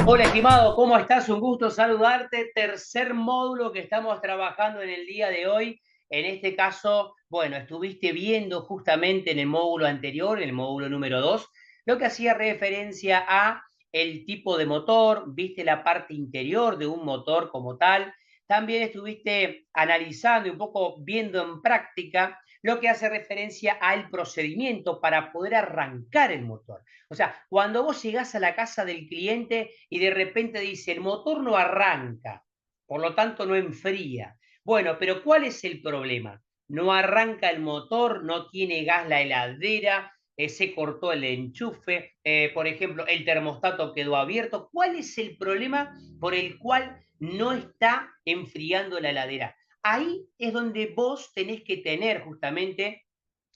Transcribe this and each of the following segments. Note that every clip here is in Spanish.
Hola, estimado, ¿cómo estás? Un gusto saludarte. Tercer módulo que estamos trabajando en el día de hoy. En este caso, bueno, estuviste viendo justamente en el módulo anterior, en el módulo número 2, lo que hacía referencia a el tipo de motor, viste la parte interior de un motor como tal. También estuviste analizando y un poco viendo en práctica lo que hace referencia al procedimiento para poder arrancar el motor. O sea, cuando vos llegás a la casa del cliente y de repente dice, el motor no arranca, por lo tanto no enfría. Bueno, pero ¿cuál es el problema? No arranca el motor, no tiene gas la heladera, se cortó el enchufe, por ejemplo, el termostato quedó abierto. ¿Cuál es el problema por el cual no está enfriando la heladera? Ahí es donde vos tenés que tener justamente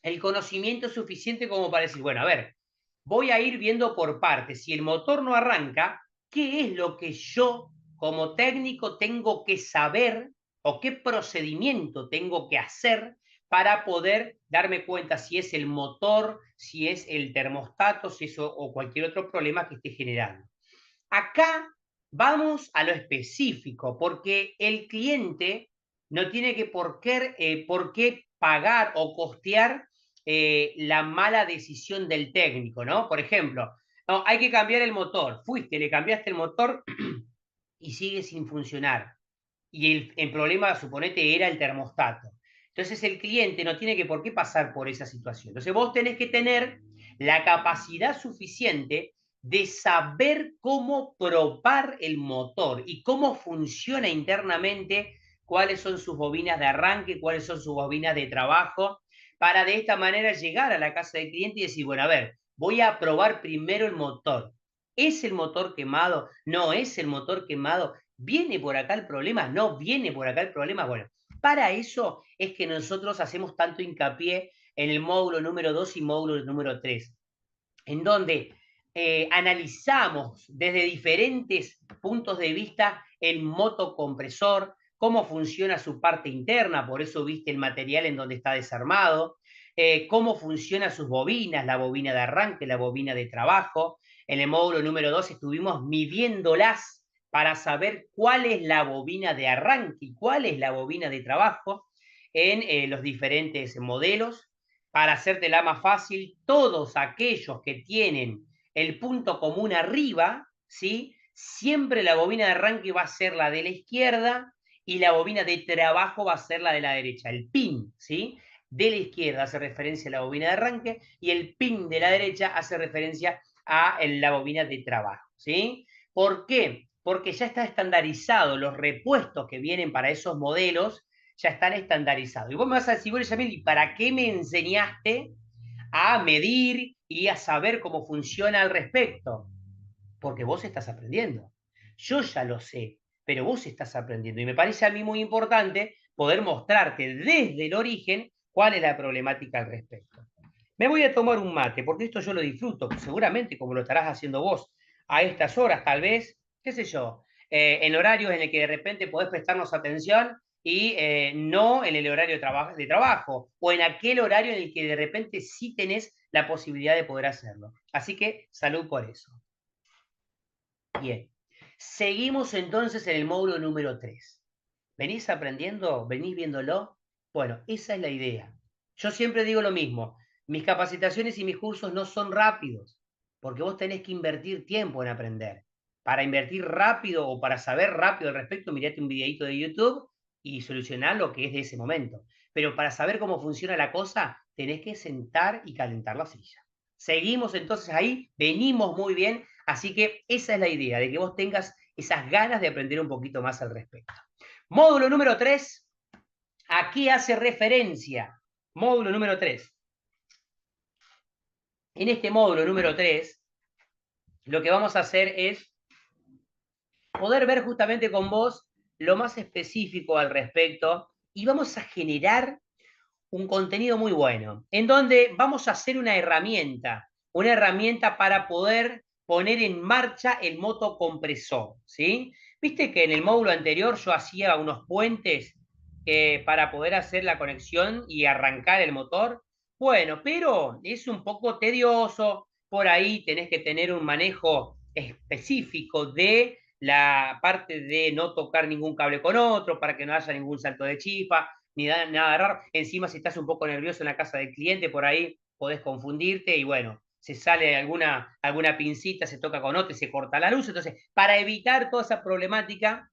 el conocimiento suficiente como para decir, bueno, a ver, voy a ir viendo por partes. Si el motor no arranca, ¿qué es lo que yo como técnico tengo que saber o qué procedimiento tengo que hacer para poder darme cuenta si es el motor, si es el termostato, si es o cualquier otro problema que esté generando? Acá vamos a lo específico, porque el cliente no tiene que por qué pagar o costear la mala decisión del técnico, ¿no? Por ejemplo, no, hay que cambiar el motor. Fuiste, le cambiaste el motor y sigue sin funcionar. Y el problema, suponete, era el termostato. Entonces el cliente no tiene que por qué pasar por esa situación. Entonces vos tenés que tener la capacidad suficiente de saber cómo probar el motor y cómo funciona internamente, cuáles son sus bobinas de arranque, cuáles son sus bobinas de trabajo, para de esta manera llegar a la casa del cliente y decir, bueno, a ver, voy a probar primero el motor. ¿Es el motor quemado? ¿No es el motor quemado? ¿Viene por acá el problema? ¿No viene por acá el problema? Bueno, para eso es que nosotros hacemos tanto hincapié en el módulo número 2 y módulo número 3, en donde analizamos desde diferentes puntos de vista el motocompresor, cómo funciona su parte interna, por eso viste el material en donde está desarmado, cómo funcionan sus bobinas, la bobina de arranque, la bobina de trabajo. En el módulo número 2 estuvimos midiéndolas para saber cuál es la bobina de arranque y cuál es la bobina de trabajo en los diferentes modelos. Para hacértela más fácil, todos aquellos que tienen el punto común arriba, ¿sí? Siempre la bobina de arranque va a ser la de la izquierda y la bobina de trabajo va a ser la de la derecha. El pin, ¿sí? De la izquierda hace referencia a la bobina de arranque y el pin de la derecha hace referencia a la bobina de trabajo, ¿sí? ¿Por qué? Porque ya está estandarizado, los repuestos que vienen para esos modelos ya están estandarizados. Y vos me vas a decir, bueno, Yamil, ¿y para qué me enseñaste a medir y a saber cómo funciona al respecto? Porque vos estás aprendiendo. Yo ya lo sé, pero vos estás aprendiendo. Y me parece a mí muy importante poder mostrarte desde el origen cuál es la problemática al respecto. Me voy a tomar un mate, porque esto yo lo disfruto, seguramente como lo estarás haciendo vos a estas horas, tal vez, qué sé yo, en horarios en el que de repente podés prestarnos atención y no en el horario de trabajo o en aquel horario en el que de repente sí tenés la posibilidad de poder hacerlo. Así que salud por eso. Bien, seguimos entonces en el módulo número 3. ¿Venís aprendiendo? ¿Venís viéndolo? Bueno, esa es la idea. Yo siempre digo lo mismo, mis capacitaciones y mis cursos no son rápidos, porque vos tenés que invertir tiempo en aprender. Para invertir rápido o para saber rápido al respecto, mirate un videito de YouTube y solucionar lo que es de ese momento. Pero para saber cómo funciona la cosa, tenés que sentar y calentar la silla. Seguimos entonces ahí, venimos muy bien, así que esa es la idea, de que vos tengas esas ganas de aprender un poquito más al respecto. Módulo número 3, ¿a qué hace referencia? Módulo número 3. En este módulo número 3, lo que vamos a hacer es poder ver justamente con vos lo más específico al respecto y vamos a generar un contenido muy bueno, en donde vamos a hacer una herramienta para poder poner en marcha el motocompresor, ¿sí? Viste que en el módulo anterior yo hacía unos puentes para poder hacer la conexión y arrancar el motor. Bueno, pero es un poco tedioso, por ahí tenés que tener un manejo específico de la parte de no tocar ningún cable con otro, para que no haya ningún salto de chispa, ni nada raro. Encima, si estás un poco nervioso en la casa del cliente, por ahí podés confundirte y bueno, se sale alguna pincita, se toca con otra y se corta la luz. Entonces, para evitar toda esa problemática,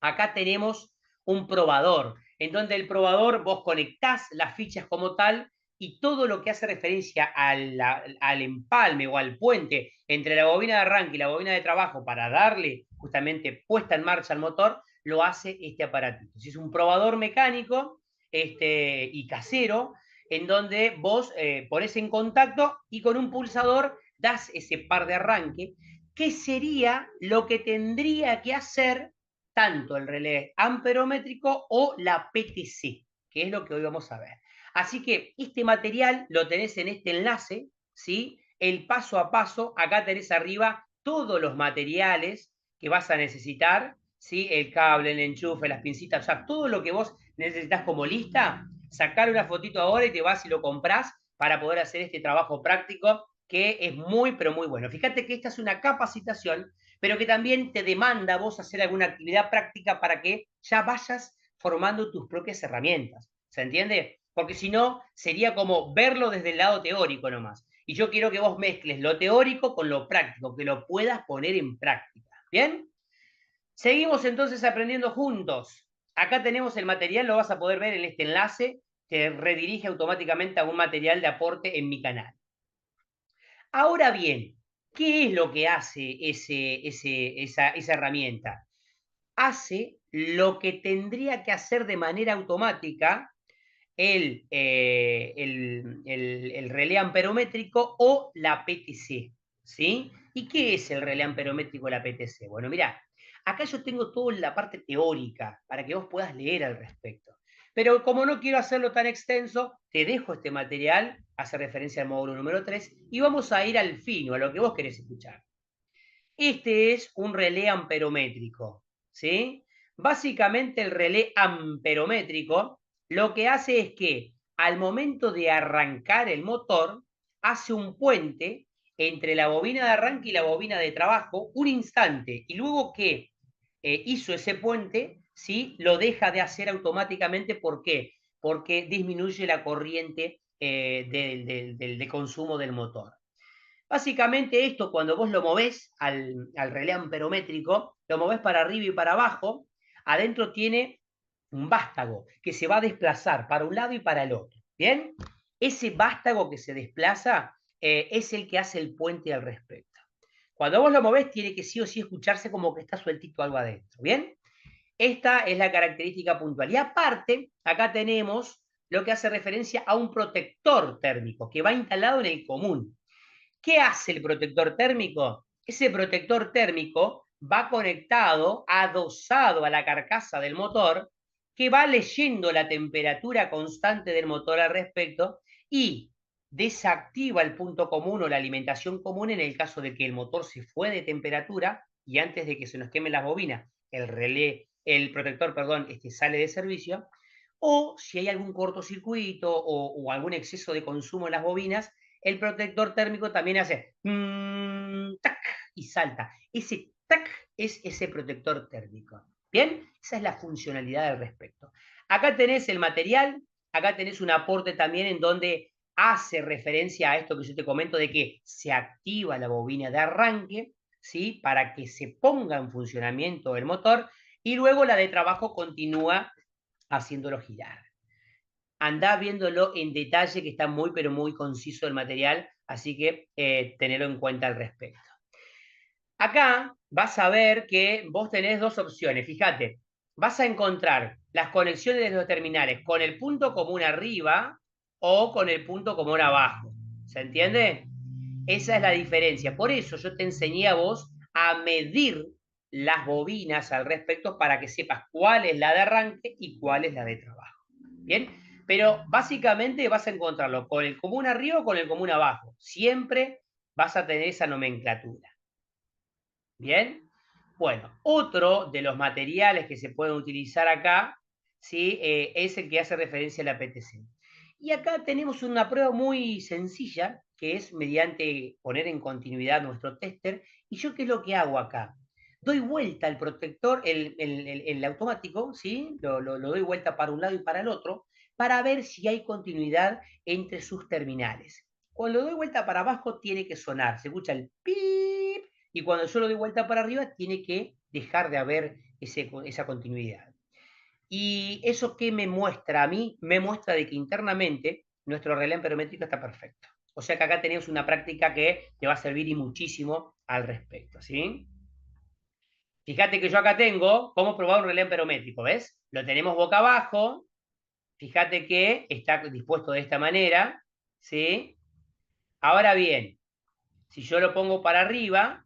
acá tenemos un probador, en donde el probador vos conectás las fichas como tal y todo lo que hace referencia al empalme o al puente entre la bobina de arranque y la bobina de trabajo para darle justamente puesta en marcha al motor, lo hace este aparatito. Es un probador mecánico y casero, en donde vos ponés en contacto y con un pulsador das ese par de arranque, que sería lo que tendría que hacer tanto el relé amperométrico o la PTC, que es lo que hoy vamos a ver. Así que este material lo tenés en este enlace, ¿sí? El paso a paso, acá tenés arriba todos los materiales que vas a necesitar, ¿sí? El cable, el enchufe, las pincitas, o sea, todo lo que vos necesitas como lista, sacar una fotito ahora y te vas y lo comprás para poder hacer este trabajo práctico que es muy, pero muy bueno. Fíjate que esta es una capacitación, pero que también te demanda a vos hacer alguna actividad práctica para que ya vayas formando tus propias herramientas. ¿Se entiende? Porque si no, sería como verlo desde el lado teórico nomás. Y yo quiero que vos mezcles lo teórico con lo práctico, que lo puedas poner en práctica. ¿Bien? Seguimos entonces aprendiendo juntos. Acá tenemos el material, lo vas a poder ver en este enlace, te redirige automáticamente a un material de aporte en mi canal. Ahora bien, ¿qué es lo que hace esa herramienta? Hace lo que tendría que hacer de manera automática el relé amperométrico o la PTC, ¿sí? ¿Y qué es el relé amperométrico o la PTC? Bueno, mirá, acá yo tengo toda la parte teórica para que vos puedas leer al respecto. Pero como no quiero hacerlo tan extenso, te dejo este material, hace referencia al módulo número 3, y vamos a ir al fino, a lo que vos querés escuchar. Este es un relé amperométrico, ¿sí? Básicamente el relé amperométrico lo que hace es que al momento de arrancar el motor, hace un puente entre la bobina de arranque y la bobina de trabajo un instante, y luego que hizo ese puente, ¿sí? Lo deja de hacer automáticamente. ¿Por qué? Porque disminuye la corriente de consumo del motor. Básicamente esto, cuando vos lo movés al relé amperométrico, lo movés para arriba y para abajo, adentro tiene un vástago que se va a desplazar para un lado y para el otro. ¿Bien? Ese vástago que se desplaza es el que hace el puente al respecto. Cuando vos lo movés, tiene que sí o sí escucharse como que está sueltito algo adentro. ¿Bien? Esta es la característica puntual. Y aparte, acá tenemos lo que hace referencia a un protector térmico que va instalado en el común. ¿Qué hace el protector térmico? Ese protector térmico va conectado, adosado a la carcasa del motor, que va leyendo la temperatura constante del motor al respecto y desactiva el punto común o la alimentación común en el caso de que el motor se fue de temperatura y antes de que se nos quemen las bobinas, el protector, perdón, sale de servicio, o si hay algún cortocircuito o algún exceso de consumo en las bobinas, el protector térmico también hace tac, y salta. Ese tac es ese protector térmico. ¿Bien? Esa es la funcionalidad al respecto. Acá tenés el material, acá tenés un aporte también en donde hace referencia a esto que yo te comento de que se activa la bobina de arranque, ¿sí? Para que se ponga en funcionamiento el motor y luego la de trabajo continúa haciéndolo girar. Andá viéndolo en detalle, que está muy, pero muy conciso el material, así que tenerlo en cuenta al respecto. Acá vas a ver que vos tenés dos opciones, fíjate, vas a encontrar las conexiones de los terminales con el punto común arriba o con el punto común abajo, ¿se entiende? Esa es la diferencia, por eso yo te enseñé a vos a medir las bobinas al respecto para que sepas cuál es la de arranque y cuál es la de trabajo. ¿Bien? Pero básicamente vas a encontrarlo con el común arriba o con el común abajo. Siempre vas a tener esa nomenclatura. ¿Bien? Bueno, otro de los materiales que se pueden utilizar acá, ¿sí? Es el que hace referencia a la PTC. Y acá tenemos una prueba muy sencilla, que es mediante poner en continuidad nuestro tester. ¿Y yo qué es lo que hago acá? Doy vuelta al protector, el automático, ¿sí? Lo doy vuelta para un lado y para el otro, para ver si hay continuidad entre sus terminales. Cuando lo doy vuelta para abajo tiene que sonar, se escucha el pip, y cuando yo lo doy vuelta para arriba tiene que dejar de haber esa continuidad. ¿Y eso qué me muestra a mí? Me muestra de que internamente nuestro relé amperométrico está perfecto. O sea que acá tenemos una práctica que te va a servir y muchísimo al respecto, ¿sí? Fíjate que yo acá tengo cómo probar un relé amperométrico, ¿ves? Lo tenemos boca abajo, fíjate que está dispuesto de esta manera, ¿sí? Ahora bien, si yo lo pongo para arriba,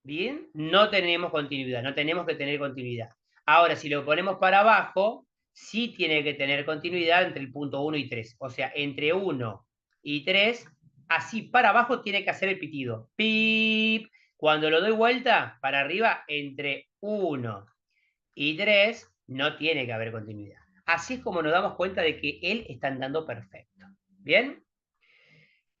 ¿bien? No tenemos continuidad, no tenemos que tener continuidad. Ahora, si lo ponemos para abajo, sí tiene que tener continuidad entre el punto 1 y 3. O sea, entre 1 y 3, así para abajo tiene que hacer el pitido. Pip. Cuando lo doy vuelta, para arriba, entre 1 y 3, no tiene que haber continuidad. Así es como nos damos cuenta de que él está andando perfecto. ¿Bien?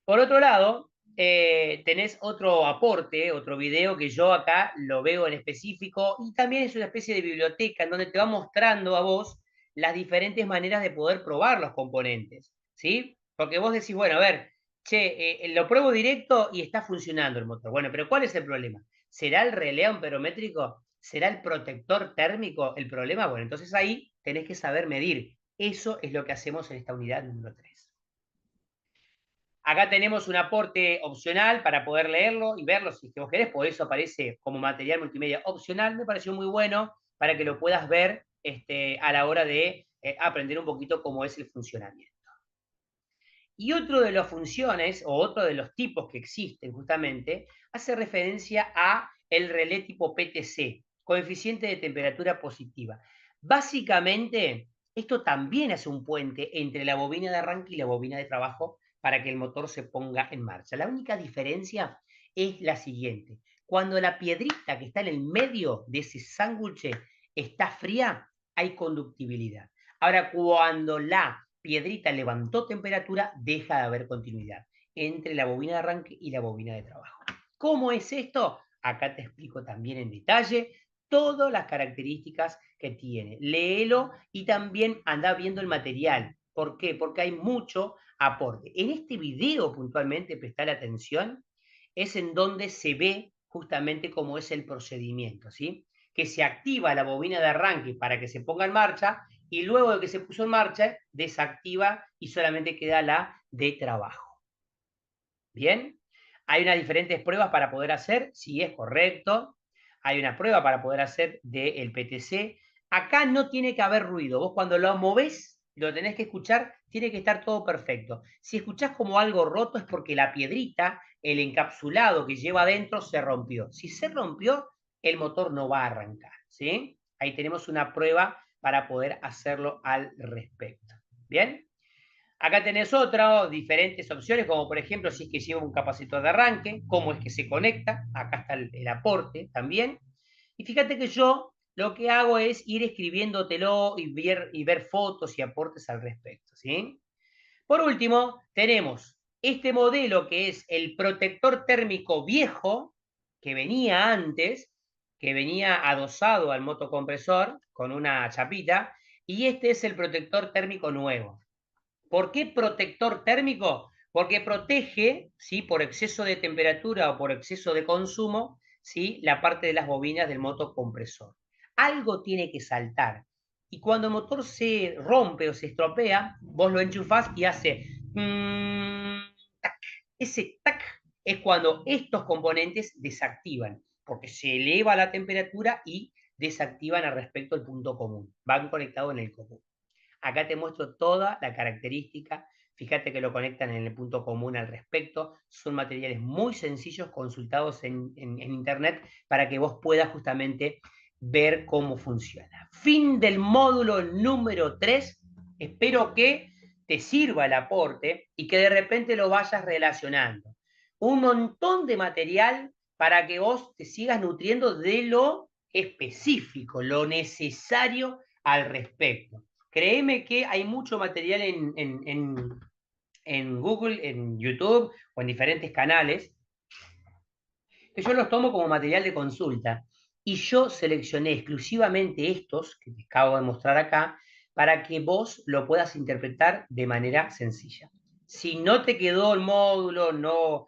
Por otro lado, tenés otro aporte, otro video que yo acá lo veo en específico y también es una especie de biblioteca en donde te va mostrando a vos las diferentes maneras de poder probar los componentes, ¿sí? Porque vos decís, bueno, a ver, che, lo pruebo directo y está funcionando el motor. Bueno, pero ¿cuál es el problema? ¿Será el relé amperométrico? ¿Será el protector térmico el problema? Bueno, entonces ahí tenés que saber medir. Eso es lo que hacemos en esta unidad número 3. Acá tenemos un aporte opcional para poder leerlo y verlo si es que vos querés, por eso aparece como material multimedia opcional. Me pareció muy bueno para que lo puedas ver a la hora de aprender un poquito cómo es el funcionamiento. Y otro de las funciones, o otro de los tipos que existen justamente, hace referencia a el relé tipo PTC, coeficiente de temperatura positiva. Básicamente, esto también hace un puente entre la bobina de arranque y la bobina de trabajo para que el motor se ponga en marcha. La única diferencia es la siguiente. Cuando la piedrita que está en el medio de ese sándwich está fría, hay conductibilidad. Ahora, cuando la piedrita levantó temperatura, deja de haber continuidad entre la bobina de arranque y la bobina de trabajo. ¿Cómo es esto? Acá te explico también en detalle todas las características que tiene. Léelo y también anda viendo el material. ¿Por qué? Porque hay mucho aporte. En este video puntualmente, prestar atención, es en donde se ve justamente cómo es el procedimiento, ¿sí? Que se activa la bobina de arranque para que se ponga en marcha y luego de que se puso en marcha, desactiva y solamente queda la de trabajo. ¿Bien? Hay unas diferentes pruebas para poder hacer, si es correcto. Hay una prueba para poder hacer del PTC. Acá no tiene que haber ruido. Vos cuando lo movés, lo tenés que escuchar, tiene que estar todo perfecto. Si escuchás como algo roto es porque la piedrita, el encapsulado que lleva adentro, se rompió. Si se rompió, el motor no va a arrancar. ¿Sí? Ahí tenemos una prueba para poder hacerlo al respecto. ¿Bien? Acá tenés otras diferentes opciones, como por ejemplo si es que lleva un capacitor de arranque, cómo es que se conecta, acá está el aporte también. Y fíjate que yo lo que hago es ir escribiéndotelo y ver fotos y aportes al respecto, ¿sí? Por último, tenemos este modelo que es el protector térmico viejo, que venía antes, que venía adosado al motocompresor con una chapita, y este es el protector térmico nuevo. ¿Por qué protector térmico? Porque protege, ¿sí? Por exceso de temperatura o por exceso de consumo, ¿sí? La parte de las bobinas del motocompresor. Algo tiene que saltar. Y cuando el motor se rompe o se estropea, vos lo enchufás y hace tac. Ese tac es cuando estos componentes desactivan, porque se eleva la temperatura y desactivan al respecto del punto común. Van conectados en el común. Acá te muestro toda la característica. Fíjate que lo conectan en el punto común al respecto. Son materiales muy sencillos consultados en internet para que vos puedas justamente ver cómo funciona. Fin del módulo número 3. Espero que te sirva el aporte y que de repente lo vayas relacionando. Un montón de material para que vos te sigas nutriendo de lo específico, lo necesario al respecto. Créeme que hay mucho material en Google, en YouTube o en diferentes canales, que yo los tomo como material de consulta. Y yo seleccioné exclusivamente estos que te acabo de mostrar acá para que vos lo puedas interpretar de manera sencilla. Si no te quedó el módulo, no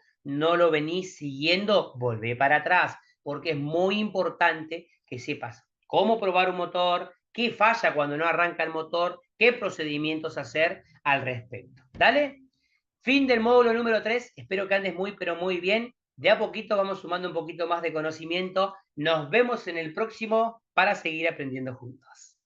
lo venís siguiendo, volvé para atrás, porque es muy importante que sepas cómo probar un motor, qué falla cuando no arranca el motor, qué procedimientos hacer al respecto. ¿Dale? Fin del módulo número 3. Espero que andes muy, pero muy bien. De a poquito vamos sumando un poquito más de conocimiento. Nos vemos en el próximo para seguir aprendiendo juntos.